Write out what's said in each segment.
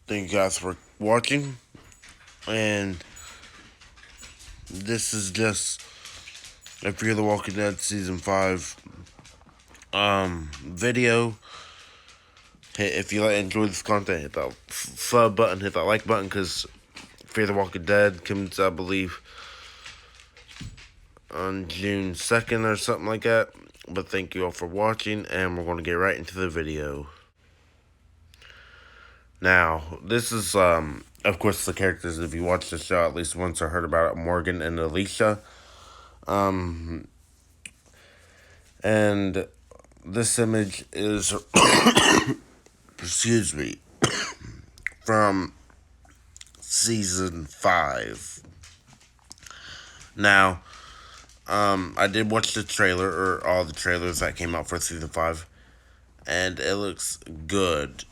Thank you guys for watching. And this is just a Fear the Walking Dead Season 5 video. If you enjoy this content, hit that sub button, hit that like button, because Fear the Walking Dead comes, I believe, on June 2nd or something like that. But thank you all for watching, and we're going to get right into the video. Now, this is, of course, the characters. If you watch the show at least once or heard about it, Morgan and Alicia. And this image is, excuse me, from season 5. Now, I did watch the trailer, or all the trailers that came out for season 5, and it looks good.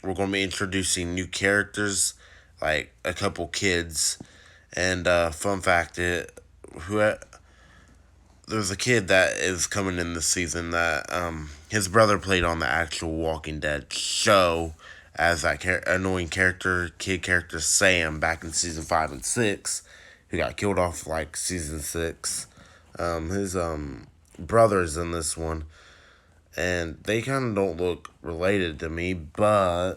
We're going to be introducing new characters, like a couple kids, and fun fact, there's a kid that is coming in this season that his brother played on the actual Walking Dead show as that annoying kid character Sam back in season 5 and 6, who got killed off like season 6. His brother's in this one, and they kind of don't look related to me, but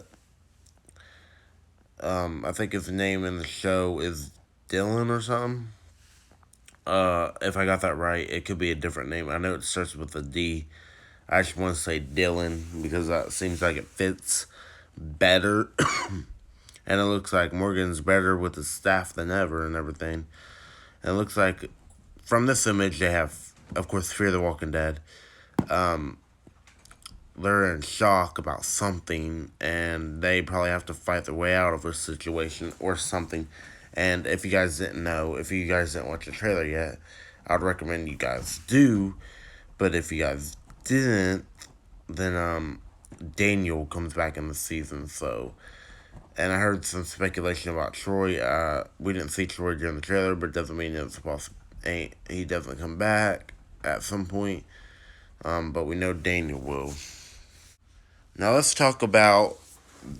I think his name in the show is Dylan or something. If I got that right, it could be a different name. I know it starts with a D. I just want to say Dylan because that seems like it fits better. And it looks like Morgan's better with his staff than ever and everything. And it looks like from this image they have, of course, Fear the Walking Dead. They're in shock about something, and they probably have to fight their way out of a situation or something. And if you guys didn't know, if you guys didn't watch the trailer yet, I'd recommend you guys do. But if you guys didn't, then Daniel comes back in the season. So, and I heard some speculation about Troy. We didn't see Troy during the trailer, but it doesn't mean it's supposed to, he doesn't come back at some point. But we know Daniel will. Now let's talk about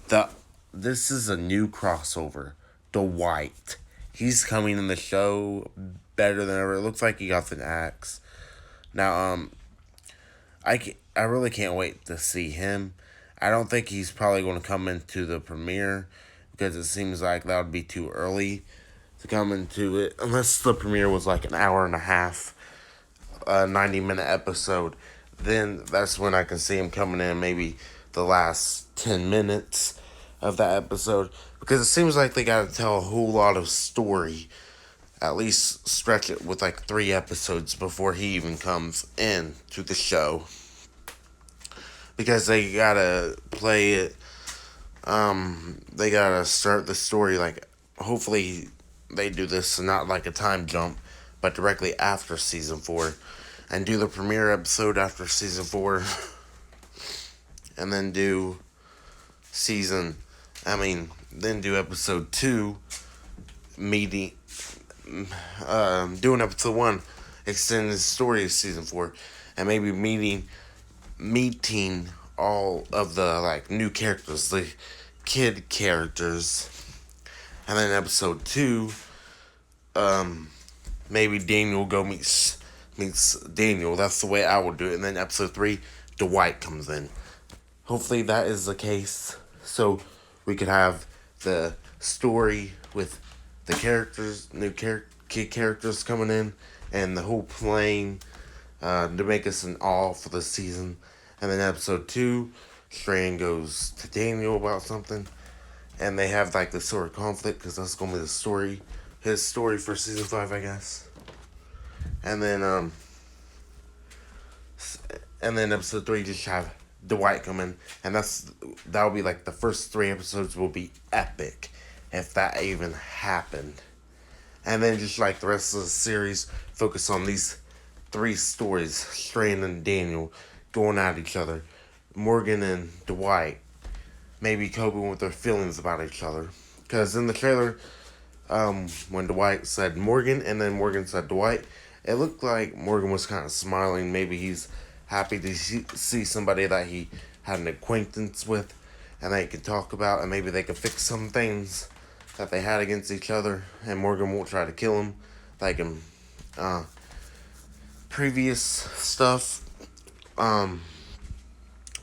the. This is a new crossover. Dwight. He's coming in the show better than ever. It looks like he got an axe. Now, I really can't wait to see him. I don't think he's probably going to come into the premiere because it seems like that would be too early to come into it. Unless the premiere was like an hour and a half, 90-minute episode. Then that's when I can see him coming in maybe the last 10 minutes of that episode, because it seems like they got to tell a whole lot of story, at least stretch it with like 3 episodes before he even comes in to the show, because they gotta play it, they gotta start the story, like, hopefully they do this not like a time jump, but directly after season 4, and do the premiere episode after season 4, and then do then do episode 2, meeting, doing episode 1, extending the story of season 4, and maybe meeting all of the, like, new characters, the kid characters, and then episode 2, maybe Daniel meets Daniel. That's the way I would do it. And then episode 3, Dwight comes in. Hopefully that is the case, so we could have the story with the characters, new kid characters coming in, and the whole playing to make us in awe for the season. And then episode 2, Strand goes to Daniel about something, and they have like this sort of conflict because that's gonna be the story, his story for season 5, I guess. And then episode 3 just have Dwight come in, and that'll be like the first 3 episodes will be epic, if that even happened. And then just like the rest of the series, focus on these 3 stories: Strand and Daniel going at each other, Morgan and Dwight maybe coping with their feelings about each other. Because in the trailer, when Dwight said Morgan and then Morgan said Dwight, it looked like Morgan was kind of smiling. Maybe he's happy to see somebody that he had an acquaintance with. and they can talk about, and maybe they can fix some things that they had against each other, and Morgan won't try to kill him like in previous stuff. And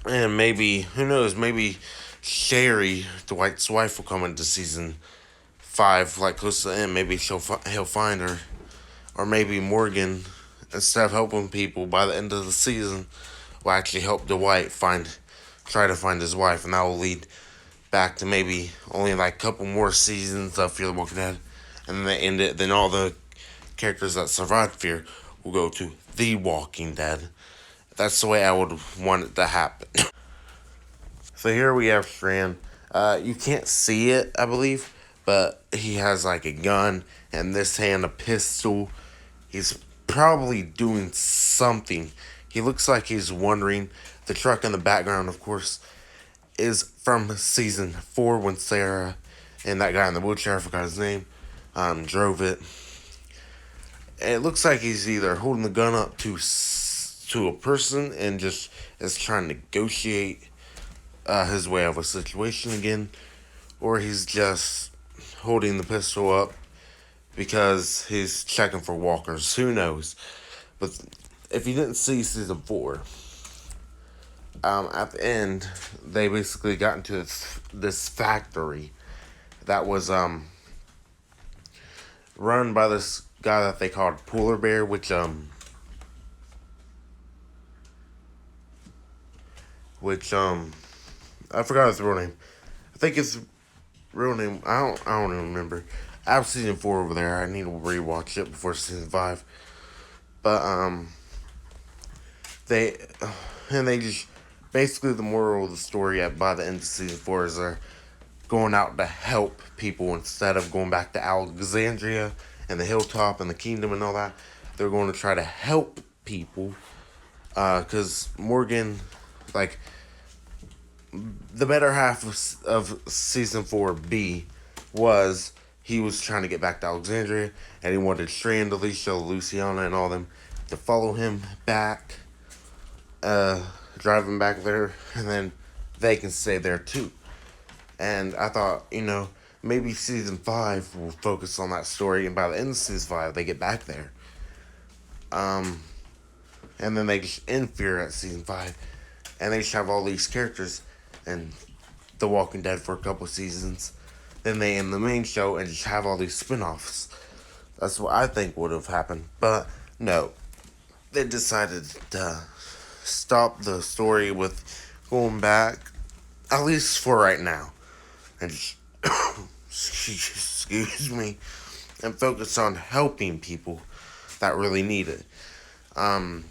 maybe, who knows, maybe Sherry, Dwight's wife, will come into season 5, like close to the end. Maybe he'll find her. Or maybe Morgan, instead of helping people by the end of the season, will actually help Dwight try to find his wife, and that will lead back to maybe only like a couple more seasons of Fear the Walking Dead, and then they end it. Then all the characters that survived Fear will go to The Walking Dead. That's the way I would want it to happen. So here we have Strand. You can't see it, I believe, but he has like a gun, and this hand a pistol. He's probably doing something. He looks like he's wondering. The truck in the background, of course, is from season 4 when Sarah and that guy in the wheelchair, I forgot his name, drove it. And it looks like he's either holding the gun up to a person and just is trying to negotiate his way out of a situation again, or he's just holding the pistol up because he's checking for walkers. Who knows? But if you didn't see season 4, at the end, they basically got into this factory that was run by this guy that they called Polar Bear, which I forgot his real name. I think his real name, I don't even remember. I have season 4 over there. I need to rewatch it before season 5. But they just basically, the moral of the story by the end of season 4 is they're going out to help people instead of going back to Alexandria and the hilltop and the kingdom and all that. They're going to try to help people because Morgan, like, the better half of season 4B was he was trying to get back to Alexandria, and he wanted Strand, Alicia, Luciana, and all them to follow him back, drive him back there, and then they can stay there too. And I thought, maybe season 5 will focus on that story, and by the end of season 5, they get back there. And then they just end Fear at season 5, and they just have all these characters and The Walking Dead for a couple seasons. Then they end the main show and just have all these spin-offs. That's what I think would have happened. But no, they decided to stop the story with going back, at least for right now, and just, excuse me, and focus on helping people that really need it. And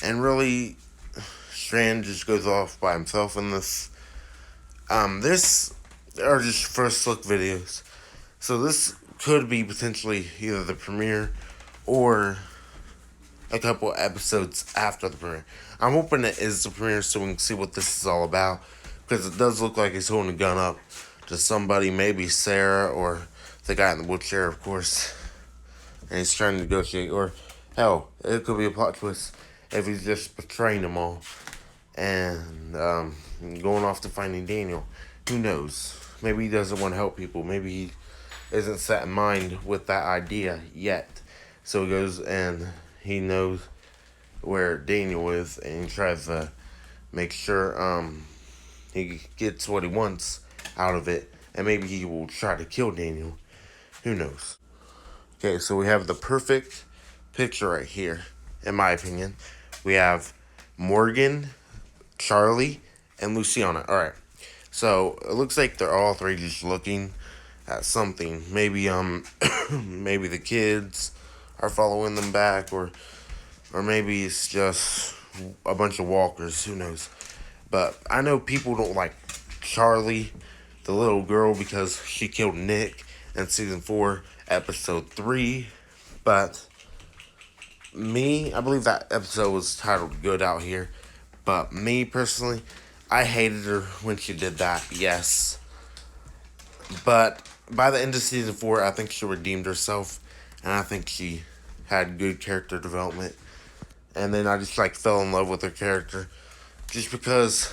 really, Strand just goes off by himself in this. This are just first look videos. So this could be potentially either the premiere or a couple episodes after the premiere. I'm hoping it is the premiere so we can see what this is all about. Because it does look like he's holding a gun up to somebody, maybe Sarah or the guy in the wheelchair, of course. And he's trying to negotiate. Or, hell, it could be a plot twist if he's just betraying them all and going off to finding Daniel. Who knows? Maybe he doesn't want to help people. Maybe he isn't set in mind with that idea yet. So he goes and he knows where Daniel is and he tries to make sure he gets what he wants out of it. And maybe he will try to kill Daniel. Who knows? Okay, so we have the perfect picture right here, in my opinion. We have Morgan, Charlie, and Luciana. Alright, so it looks like they're all three just looking at something. Maybe maybe the kids are following them back, or maybe it's just a bunch of walkers. Who knows? But I know people don't like Charlie, the little girl, because she killed Nick in season 4, episode 3. But me, I believe that episode was titled Good Out Here. But me personally, I hated her when she did that, yes. But by the end of season 4, I think she redeemed herself. And I think she had good character development. And then I just fell in love with her character. Just because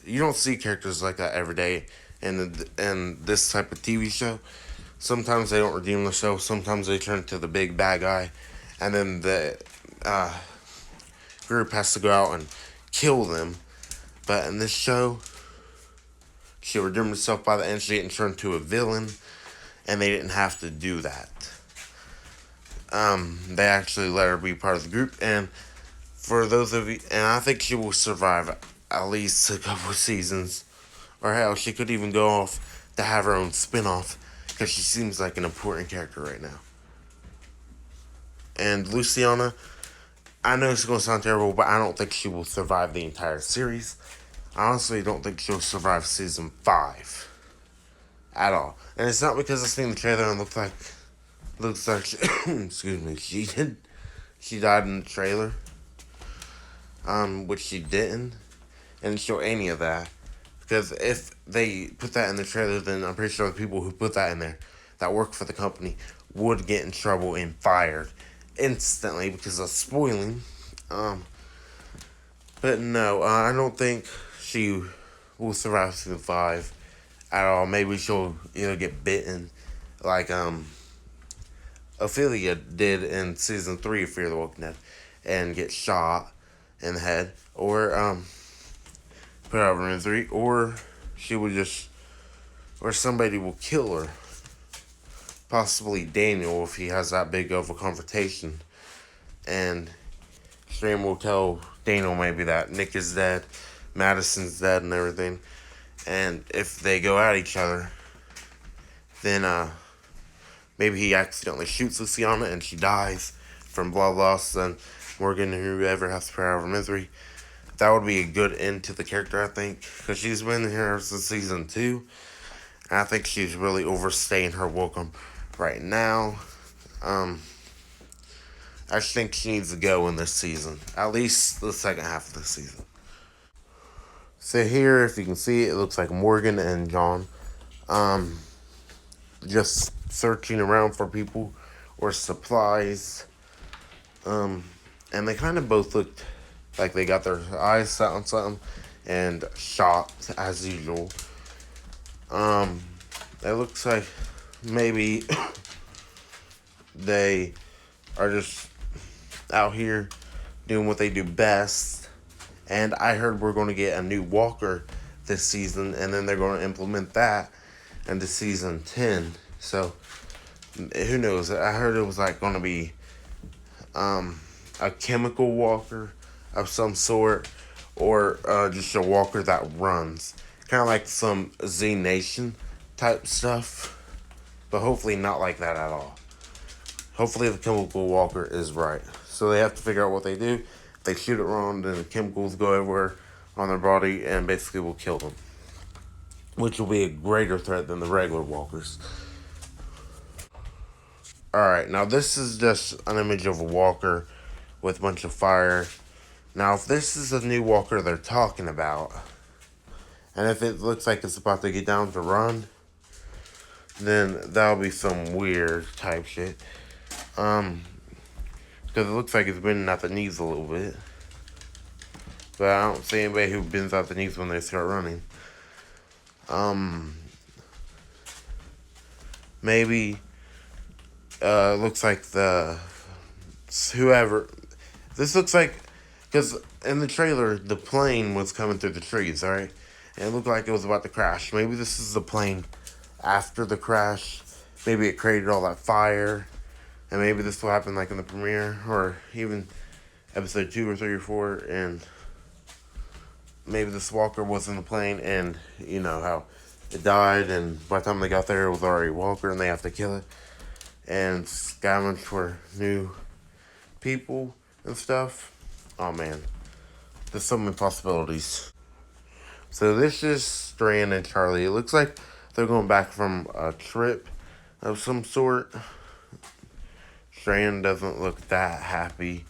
you don't see characters like that every day in this type of TV show. Sometimes they don't redeem themselves. Sometimes they turn to the big bad guy, and then the uh, group has to go out and kill them. But in this show, she redeemed herself by the end. She didn't turn to a villain, and they didn't have to do that. They actually let her be part of the group, and for those of you, and I think she will survive at least a couple seasons, or hell, she could even go off to have her own spin-off, because she seems like an important character right now. And Luciana, I know it's going to sound terrible, but I don't think she will survive the entire series. I honestly don't think she'll survive season 5 at all. And it's not because I've seen the trailer and looks like she, excuse me, she died in the trailer, which she didn't, and show any of that. Because if they put that in the trailer, then I'm pretty sure the people who put that in there that work for the company would get in trouble and fired instantly because of spoiling. But no, I don't think she will survive season 5 at all. Maybe she'll get bitten like Ophelia did in season 3 of Fear the Walking Dead and get shot in the head, or put out her misery, or she would just, or somebody will kill her. Possibly Daniel if he has that big of a confrontation, and Stream will tell Daniel maybe that Nick is dead, Madison's dead, and everything. And if they go at each other, then maybe he accidentally shoots Luciana and she dies from blood loss. And Morgan, whoever has the power of misery, that would be a good end to the character, I think, because she's been here since season 2. And I think she's really overstaying her welcome right now. I just think she needs to go in this season, at least the second half of the season. So here, if you can see, it looks like Morgan and John, just searching around for people or supplies, and they kind of both looked like they got their eyes set on something and shot as usual. It looks like maybe they are just out here doing what they do best. And I heard we're going to get a new walker this season, and then they're going to implement that into season 10. So who knows? I heard it was like going to be a chemical walker of some sort, or just a walker that runs, kind of like some Z Nation type stuff, but hopefully not like that at all. Hopefully the chemical walker is right. So they have to figure out what they do. If they shoot it wrong, then the chemicals go everywhere on their body and basically will kill them, which will be a greater threat than the regular walkers. Alright, now this is just an image of a walker with a bunch of fire. Now, if this is a new walker they're talking about, and if it looks like it's about to get down to run, then that'll be some weird type shit. Because it looks like it's bending at the knees a little bit. But I don't see anybody who bends out the knees when they start running. Maybe looks like whoever, this looks like, because in the trailer the plane was coming through the trees, alright, and it looked like it was about to crash. Maybe this is the plane after the crash. Maybe it created all that fire, and maybe this will happen like in the premiere, or even episode 2 or 3 or 4, and maybe this walker was in the plane, and you know how it died, and by the time they got there it was already a walker and they have to kill it and scavenge for new people and stuff. Oh man, there's so many possibilities. So this is Strand and Charlie. It looks like they're going back from a trip of some sort. Strand doesn't look that happy.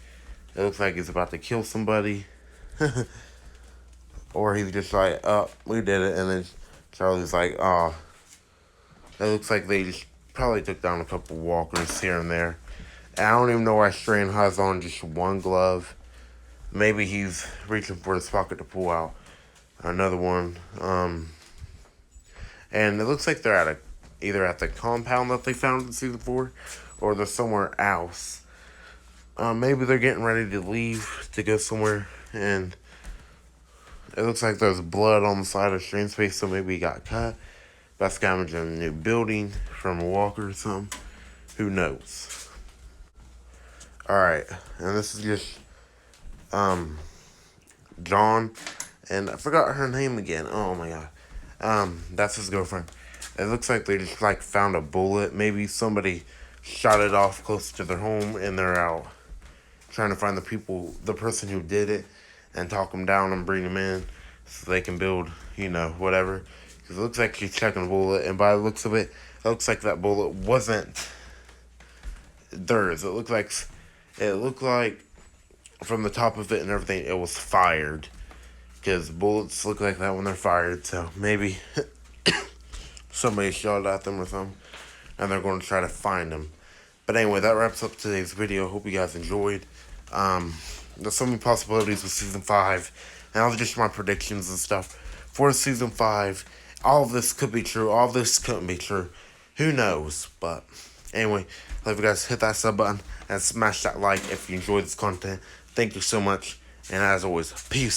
It looks like he's about to kill somebody. Or he's just like, oh, we did it. And then Charlie's like, oh. It looks like they just probably took down a couple walkers here and there. And I don't even know why Strand has on just one glove. Maybe he's reaching for his pocket to pull out another one. And it looks like they're at either at the compound that they found in season 4, or they're somewhere else. Maybe they're getting ready to leave to go somewhere, and it looks like there's blood on the side of Strange Space, so maybe he got cut by scavenging a new building from a walker or something. Who knows? Alright, and this is just John, and I forgot her name again. Oh my god. That's his girlfriend. It looks like they just like found a bullet. Maybe somebody shot it off close to their home, and they're out trying to find the person who did it, and talk them down and bring them in so they can build, whatever. Because it looks like she's checking a bullet, and by the looks of it, it looks like that bullet wasn't theirs. It looked like from the top of it and everything, it was fired. Because bullets look like that when they're fired, so maybe somebody shot at them or something, and they're going to try to find them. But anyway, that wraps up today's video. Hope you guys enjoyed. There's so many possibilities with Season 5, and I'll just my predictions and stuff for Season 5. All of this could be true. All of this couldn't be true. Who knows? But anyway, love you guys. Hit that sub button and smash that like if you enjoyed this content. Thank you so much. And as always, peace.